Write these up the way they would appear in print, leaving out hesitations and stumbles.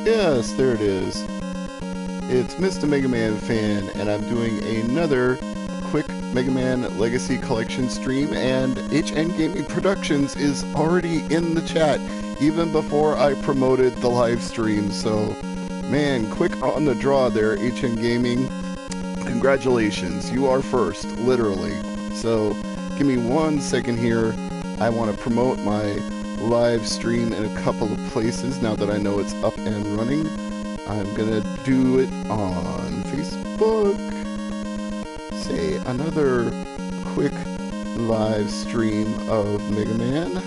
Yes, there it is. It's Mr. MegaManFan, and I'm doing another quick Mega Man Legacy Collection stream, and HN Gaming Productions is already in the chat, even before I promoted the live stream, so, man, quick on the draw there, HN Gaming. Congratulations, you are first, literally. So, give me 1 second here. I want to promote my live stream in a couple of places now that I know it's up and running. I'm gonna do it on Facebook. Say another quick live stream of Mega Man.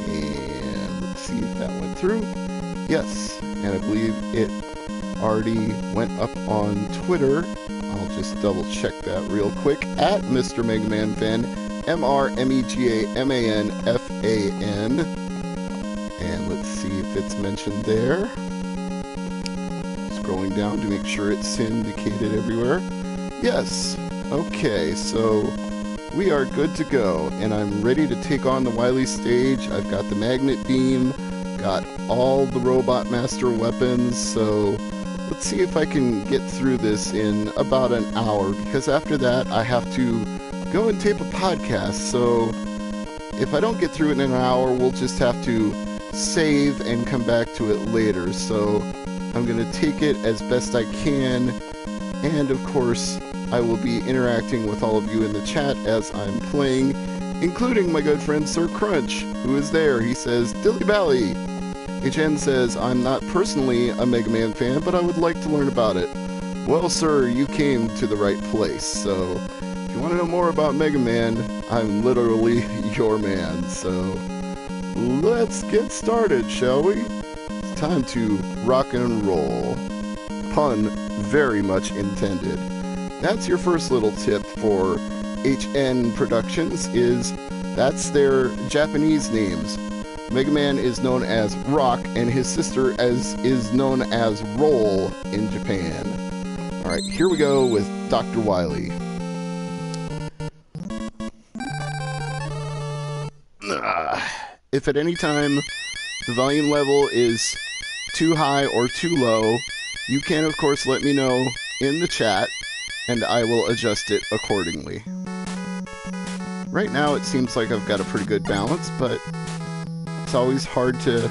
And let's see if that went through. Yes, and I believe it already went up on Twitter. I'll just double check that real quick at Mr. MegaManFan, MrMegamanFan. And let's see if it's mentioned there. Scrolling down to make sure it's syndicated everywhere. Yes. Okay, so we are good to go, and I'm ready to take on the Wily stage. I've got the magnet beam, got all the Robot Master weapons, so let's see if I can get through this in about an hour, because after that I have to go and tape a podcast, so if I don't get through it in an hour, we'll just have to save and come back to it later. So I'm going to take it as best I can, and of course I will be interacting with all of you in the chat as I'm playing, including my good friend Sir Crunch, who is there. He says, Dilly Bally. HN says, I'm not personally a Mega Man fan, but I would like to learn about it. Well, sir, you came to the right place, so if you want to know more about Mega Man, I'm literally your man, so let's get started, shall we? It's time to rock and roll. Pun very much intended. That's your first little tip for HN Productions, is that's their Japanese names. Mega Man is known as Rock, and his sister is known as Roll in Japan. Alright, here we go with Dr. Wily. If at any time the volume level is too high or too low, you can of course let me know in the chat, and I will adjust it accordingly. Right now it seems like I've got a pretty good balance, but it's always hard to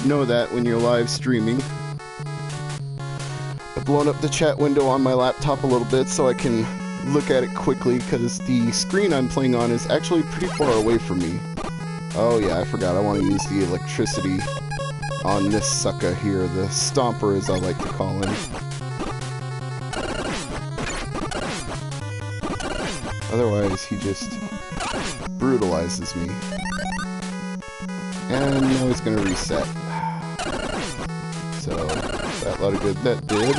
know that when you're live streaming. I've blown up the chat window on my laptop a little bit so I can look at it quickly, because the screen I'm playing on is actually pretty far away from me. Oh yeah, I forgot, I want to use the electricity on this sucker here, the Stomper as I like to call him. Otherwise, he just brutalizes me. And now he's going to reset. So, that lot of good that did.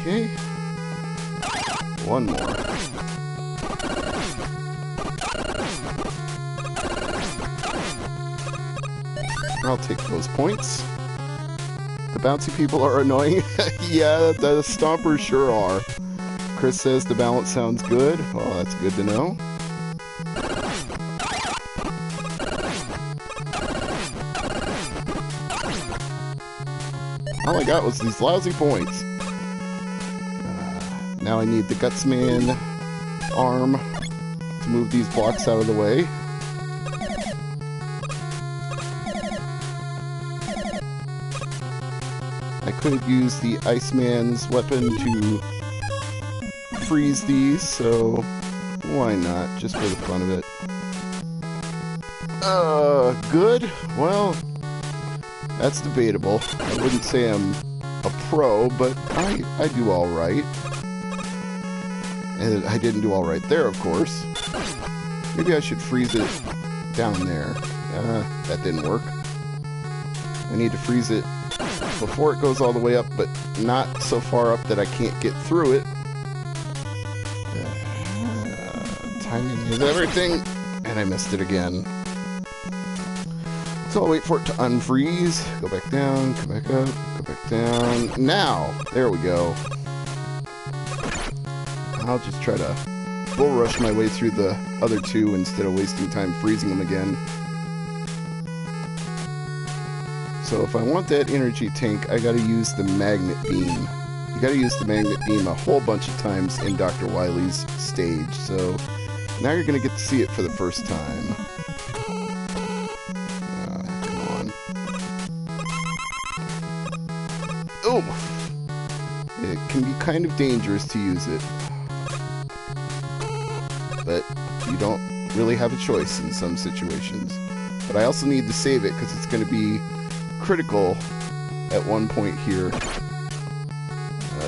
Okay. One more. I'll take those points. The bouncy people are annoying. Yeah, the Stompers sure are. Chris says the balance sounds good. Well, that's good to know. All I got was these lousy points. Now I need the Gutsman arm to move these blocks out of the way. I could use the Iceman's weapon to freeze these, so why not, just for the fun of it. Good? Well, that's debatable. I wouldn't say I'm a pro, but I do alright. And I didn't do alright there, of course. Maybe I should freeze it down there. That didn't work. I need to freeze it before it goes all the way up, but not so far up that I can't get through it. Timing is everything, and I missed it again. So I'll wait for it to unfreeze. Go back down, come back up, go back down. Now, there we go. I'll just try to bull rush my way through the other two instead of wasting time freezing them again. So if I want that energy tank, I gotta use the magnet beam. You gotta use the magnet beam a whole bunch of times in Dr. Wily's stage, so now you're gonna get to see it for the first time. Come on. Oh! It can be kind of dangerous to use it. But you don't really have a choice in some situations. But I also need to save it because it's going to be critical at one point here.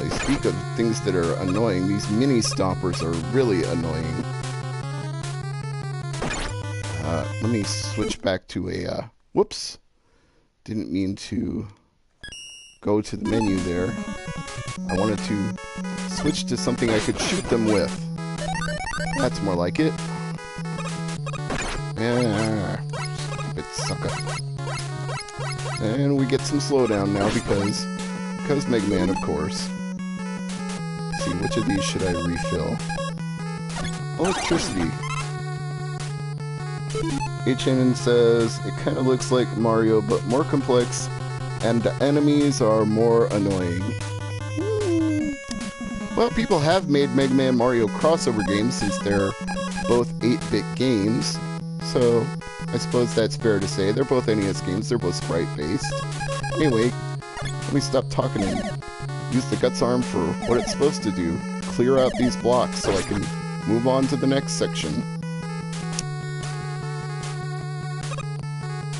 You speak of things that are annoying. These mini stompers are really annoying. Let me switch back to a... whoops. Didn't mean to go to the menu there. I wanted to switch to something I could shoot them with. That's more like it. Stupid sucker. And we get some slowdown now because Mega Man, of course. Let's see, which of these should I refill? Electricity. HNN says, it kind of looks like Mario, but more complex, and the enemies are more annoying. Well, people have made Mega Man Mario crossover games since they're both 8-bit games, so I suppose that's fair to say. They're both NES games, they're both sprite-based. Anyway, let me stop talking and use the Guts Arm for what it's supposed to do. Clear out these blocks so I can move on to the next section.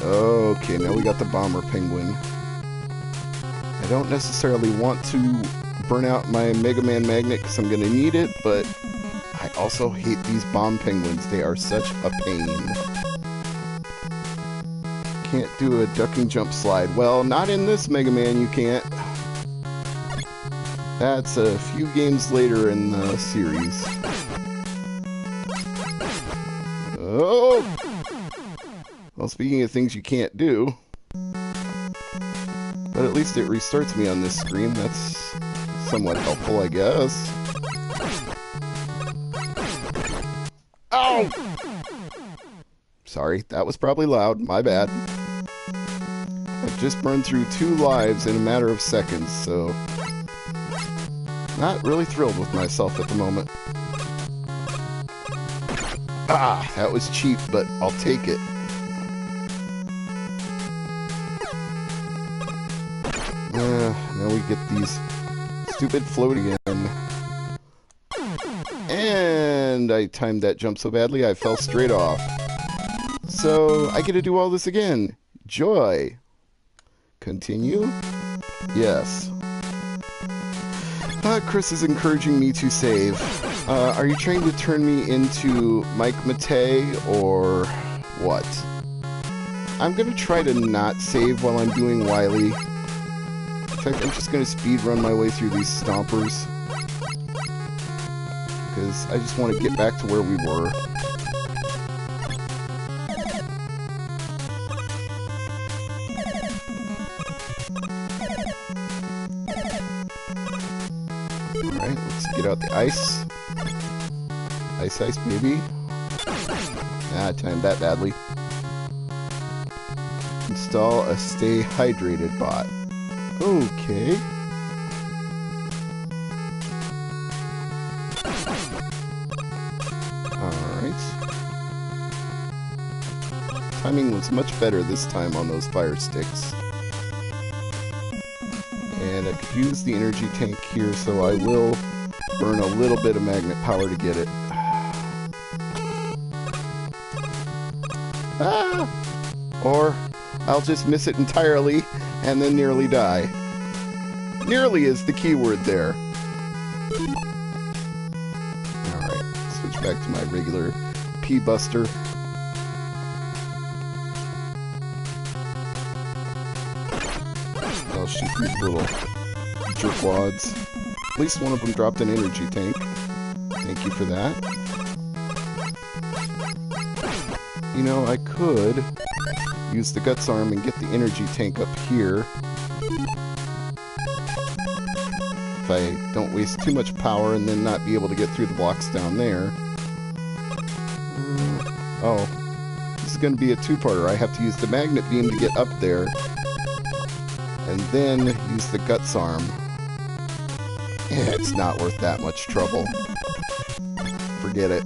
Okay, now we got the Bomber Penguin. I don't necessarily want to burn out my Mega Man magnet because I'm going to need it, but I also hate these bomb penguins. They are such a pain. Can't do a ducking jump slide. Well, not in this Mega Man you can't. That's a few games later in the series. Oh! Well, speaking of things you can't do, but at least it restarts me on this screen. That's somewhat helpful, I guess. Ow! Sorry, that was probably loud. My bad. I've just burned through 2 lives in a matter of seconds, so not really thrilled with myself at the moment. Ah, that was cheap, but I'll take it. Now we get these stupid float again. And I timed that jump so badly I fell straight off. So I get to do all this again. Joy. Continue? Yes. Chris is encouraging me to save. Are you trying to turn me into Mike Matei or what? I'm going to try to not save while I'm doing Wily. In fact, I'm just going to speed run my way through these stompers. Because I just want to get back to where we were. Alright, let's get out the ice. Ice, ice, baby. Ah, I timed that badly. Install a Stay Hydrated bot. Okay. Alright. Timing was much better this time on those fire sticks. And I could use the energy tank here, so I will burn a little bit of magnet power to get it. Ah! Or I'll just miss it entirely and then nearly die. Nearly is the key word there. Alright, switch back to my regular P-Buster. I'll shoot these little jerkwads. At least one of them dropped an energy tank. Thank you for that. You know, I could use the Guts Arm and get the energy tank up here. If I don't waste too much power and then not be able to get through the blocks down there. Oh. This is going to be a two-parter. I have to use the magnet beam to get up there. And then use the guts arm. It's not worth that much trouble. Forget it.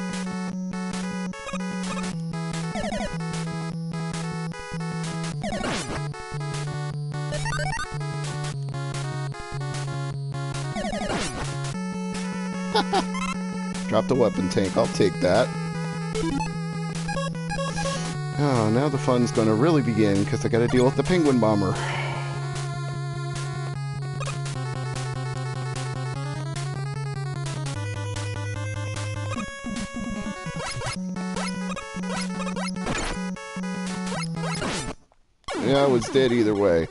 Drop the weapon tank. I'll take that. Oh, now the fun's gonna really begin, because I gotta deal with the penguin bomber. Yeah, I was dead either way.